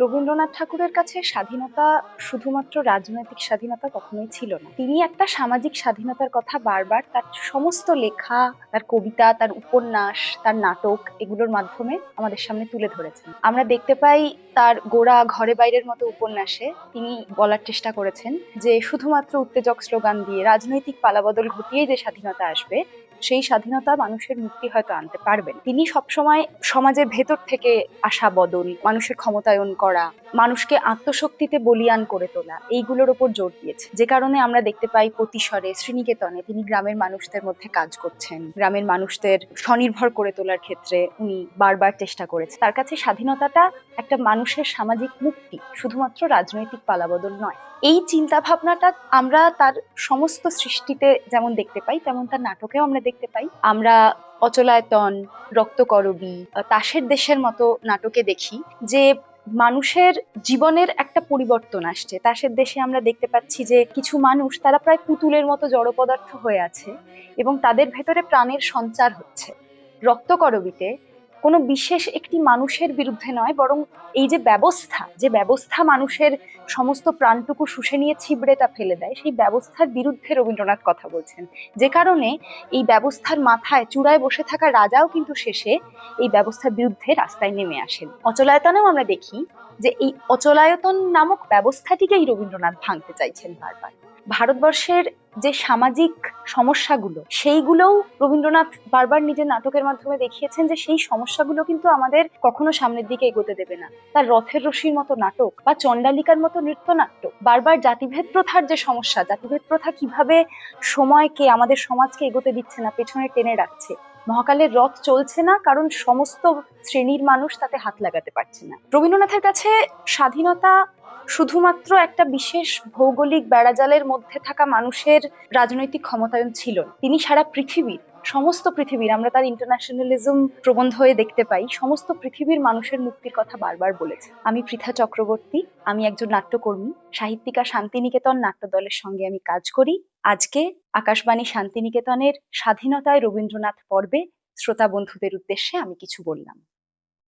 রবীন্দ্রনাথ ঠাকুরের কাছে স্বাধীনতা শুধুমাত্র রাজনৈতিক স্বাধীনতা কখনোই ছিল না। তিনি একটা সামাজিক স্বাধীনতার কথা বারবার তার সমস্ত লেখা, তার কবিতা, তার উপন্যাস, তার নাটক এগুলোর মাধ্যমে আমাদের সামনে তুলে ধরেছেন। আমরা দেখতে পাই তার গোড়া ঘরে বাইরের মতো উপন্যাসে তিনি বলার চেষ্টা করেছেন যে শুধুমাত্র উত্তেজক স্লোগান দিয়ে রাজনৈতিক পালাবদল ঘটিয়েই যে স্বাধীনতা আসবে, সেই স্বাধীনতা মানুষের মুক্তি হয়তো আনতে পারবেন। তিনি সবসময় সমাজের ভেতর থেকে আসা বদল, মানুষের ক্ষমতায়ন করা, মানুষকে আত্মশক্তিতে বলীয়ান করে তোলা, এইগুলোর উপর জোর দিয়েছে। যে কারণে আমরা দেখতে পাই প্রতিসরে শ্রীনিকেতনে তিনি গ্রামের মানুষদের মধ্যে কাজ করছেন, গ্রামের মানুষদের স্বনির্ভর করে তোলার ক্ষেত্রে উনি বারবার চেষ্টা করেছেন। তার কাছে স্বাধীনতাটা একটা মানুষের সামাজিক মুক্তি, শুধুমাত্র রাজনৈতিক পালাবদল নয়। এই চিন্তা ভাবনাটা আমরা তার সমস্ত সৃষ্টিতে যেমন দেখতে পাই, তেমন তার নাটকেও আমরা দেখতে পাই। আমরা অচলায়তন, রক্তকরবী, তাসের দেশের মতো নাটকে দেখি যে মানুষের জীবনের একটা পরিবর্তন আসছে। তাসের দেশে আমরা দেখতে পাচ্ছি যে কিছু মানুষ তারা প্রায় পুতুলের মতো জড় পদার্থ হয়ে আছে এবং তাদের ভেতরে প্রাণের সঞ্চার হচ্ছে। রক্তকরবীতে কোনো বিশেষ একটি মানুষের বিরুদ্ধে নয়, বরং এই যে ব্যবস্থা মানুষের সমস্ত প্রাণটুকু শুষে নিয়ে ছিবড়েটা ফেলে দেয়, সেই ব্যবস্থার বিরুদ্ধে রবীন্দ্রনাথ কথা বলছেন। যে কারণে এই ব্যবস্থার মাথায় চূড়ায় বসে থাকা রাজাও কিন্তু শেষে এই ব্যবস্থার বিরুদ্ধে রাস্তায় নেমে আসেন। অচলায়তনেও আমরা দেখি যে এই অচলায়তন নামক ব্যবস্থাটিকেই রবীন্দ্রনাথ ভাঙতে চাইছেন বারবার। ভারতবর্ষের যে সামাজিক সমস্যাগুলো, সেইগুলোও রবীন্দ্রনাথ বারবার নিজের নাটকের মাধ্যমে দেখিয়েছেন যে সেই সমস্যাগুলো কিন্তু আমাদের কখনো সামনের দিকে এগোতে দেবে না। তার রথের রশির মতো নাটক বা চণ্ডালিকার মতো নৃত্যনাট্য বারবার জাতিভেদ প্রথার যে সমস্যা, জাতিভেদ প্রথা কিভাবে সময়কে, আমাদের সমাজকে এগোতে দিচ্ছে না, পেছনে টেনে রাখছে। মহাকালের রথ চলছে না কারণ সমস্ত শ্রেণীর মানুষ তাতে হাত লাগাতে পারছে না। রবীন্দ্রনাথের কাছে স্বাধীনতা শুধুমাত্র একটা বিশেষ ভৌগোলিক বেড়াজালের মধ্যে থাকা মানুষের রাজনৈতিক ক্ষমতায়ন ছিল না। তিনি সারা পৃথিবীর, সমস্ত পৃথিবীর, আমরা তার ইন্টারন্যাশনালিজম প্রবন্ধ হয়ে দেখতে পাই, সমস্ত পৃথিবীর মানুষের মুক্তির কথা বারবার বলেছে। আমি পৃথা চক্রবর্তী, আমি একজন নাট্যকর্মী, সাহিত্যিকা, শান্তিনিকেতন নাট্য দলের সঙ্গে আমি কাজ করি। আজকে আকাশবাণী শান্তিনিকেতনের স্বাধীনতায় রবীন্দ্রনাথ পর্বে শ্রোতা বন্ধুদের উদ্দেশ্যে আমি কিছু বললাম।